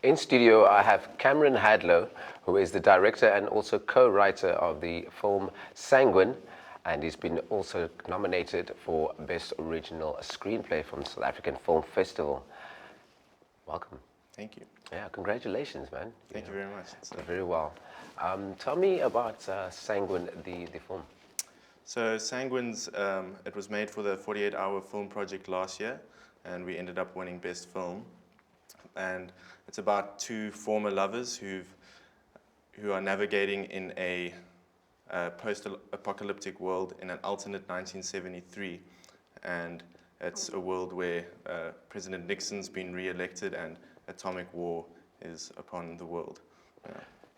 In studio, I have Cameron Hadlow, who is the director and also co-writer of the film Sanguine, and he's been also nominated for Best Original Screenplay from South African Film Festival. Welcome. Thank you. Yeah, congratulations, man. Thank you very much. Very well. Tell me about Sanguine, the film. So Sanguine's, it was made for the 48-hour film project last year, and we ended up winning Best Film. And it's about two former lovers who are navigating in a post-apocalyptic world in an alternate 1973. And it's a world where President Nixon's been re-elected and atomic war is upon the world.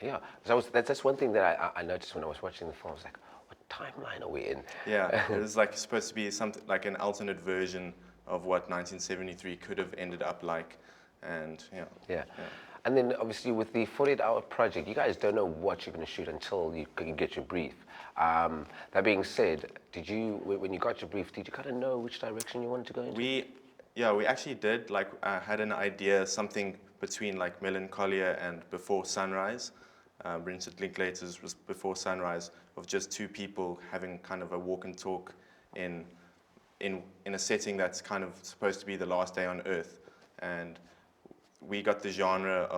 Yeah, so that's one thing that I noticed when I was watching the film. I was like, what timeline are we in? Yeah, it was like supposed to be something like an alternate version of what 1973 could have ended up like. And yeah. And then obviously with the 48-hour project, you guys don't know what you're going to shoot until you can get your brief. That being said, when you got your brief, did you kind of know which direction you wanted to go into? We actually did. Like, had an idea, something between like Melancholia and Before Sunrise. Richard Linklater's was Before Sunrise, of just two people having kind of a walk and talk in a setting that's kind of supposed to be the last day on Earth. And we got the genre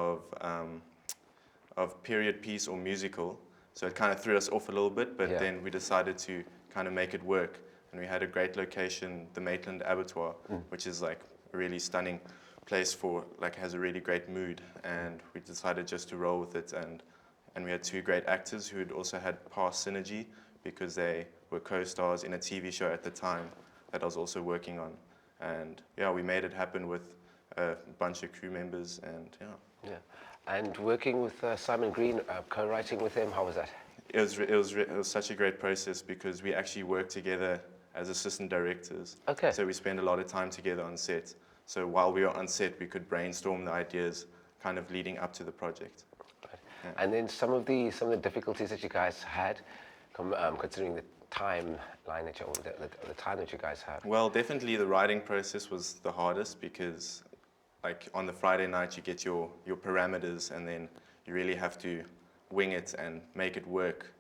of period piece or musical, so it kind of threw us off a little bit, but then we decided to kind of make it work. And we had a great location, the Maitland Abattoir, which is like a really stunning place has a really great mood. And we decided just to roll with it. And we had two great actors who had also had past synergy because they were co-stars in a TV show at the time that I was also working on. And yeah, we made it happen with a bunch of crew members, and yeah. And working with Simon Green, co-writing with him, how was that? It was such a great process because we actually worked together as assistant directors. Okay. So we spent a lot of time together on set. So while we were on set, we could brainstorm the ideas kind of leading up to the project. Right. Yeah. And then some of the difficulties that you guys had, considering the timeline the time that you guys had. Well, definitely the writing process was the hardest because, like, on the Friday night you get your parameters and then you really have to wing it and make it work.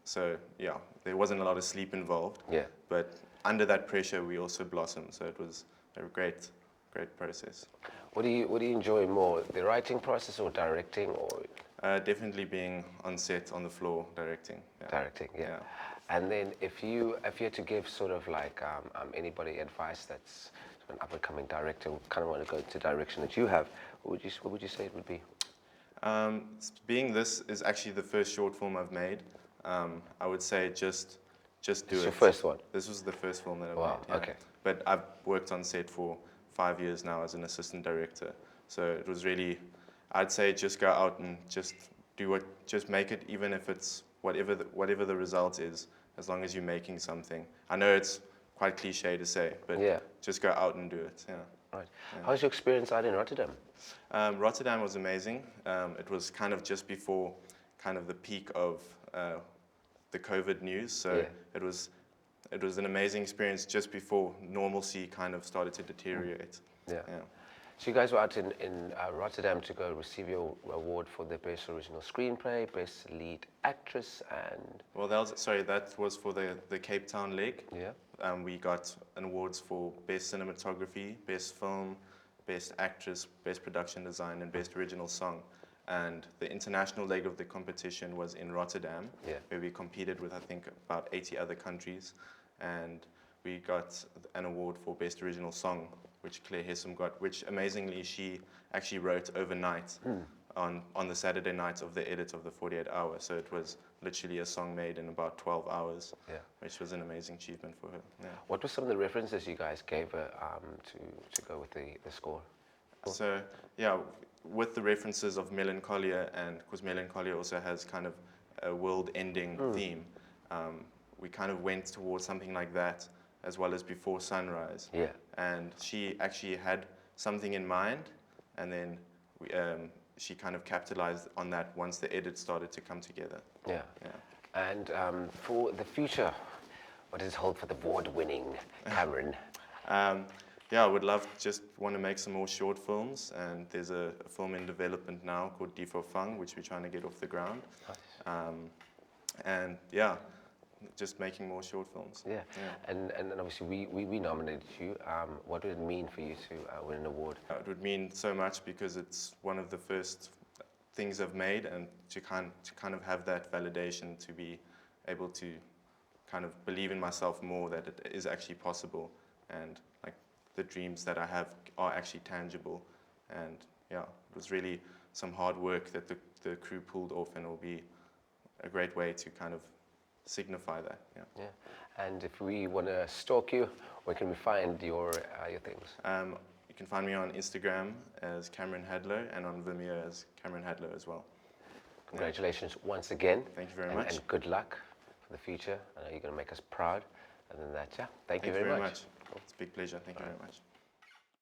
So yeah, there wasn't a lot of sleep involved. Yeah. But under that pressure, we also blossomed. So it was a great process. What do you enjoy more, the writing process or directing, or? Definitely being on set, on the floor, directing. Yeah. Directing, yeah. And then if you had to give sort of like anybody advice that's an up-and-coming director who kind of want to go into the direction that you have, what would you say it would be? Being this is actually the first short film I've made, I would say just do it. It's your first one? This was the first film that I made. Wow, Yeah. okay. But I've worked on set for 5 years now as an assistant director. So it was really, I'd say just go out and just make it, even if it's whatever the result is, as long as you're making something. I know it's quite cliche to say, but just go out and do it. Yeah. Right. Yeah. How's your experience out in Rotterdam? Rotterdam was amazing. It was kind of just before kind of the peak of the COVID news, so it was an amazing experience just before normalcy kind of started to deteriorate. Yeah. So you guys were out in Rotterdam to go receive your award for the Best Original Screenplay, Best Lead Actress, and... Well, that was for the Cape Town leg. Yeah. We got awards for Best Cinematography, Best Film, Best Actress, Best Production Design, and Best Original Song. And the international leg of the competition was in Rotterdam, where we competed with, I think, about 80 other countries. And we got an award for Best Original Song, which Claire Hessam got, which amazingly she actually wrote overnight on the Saturday night of the edit of the 48 hours. So it was literally a song made in about 12 hours, which was an amazing achievement for her. Yeah. What were some of the references you guys gave her to go with the score? So, yeah, with the references of Melancholia, and because Melancholia also has kind of a world-ending theme, we kind of went towards something like that, as well as Before Sunrise. Yeah. And she actually had something in mind, and then she kind of capitalized on that once the edit started to come together. Yeah. And for the future, what does it hold for the award-winning Cameron? yeah, I would love, just want to make some more short films, and there's a film in development now called D for Fung, which we're trying to get off the ground. And yeah, just making more short films. Yeah, and obviously we nominated you. What would it mean for you to win an award? It would mean so much because it's one of the first things I've made, and to kind of have that validation, to be able to kind of believe in myself more, that it is actually possible, and like the dreams that I have are actually tangible. And yeah, it was really some hard work that the crew pulled off, and it will be a great way to kind of signify that. Yeah. And if we want to stalk you, where can we find your things? You can find me on Instagram as Cameron Hadlow, and on Vimeo as Cameron Hadlow as well. Congratulations once again. Thank you very much. And good luck for the future. I know you're going to make us proud. And then that, thank you very much. It's a big pleasure. Thank you very much.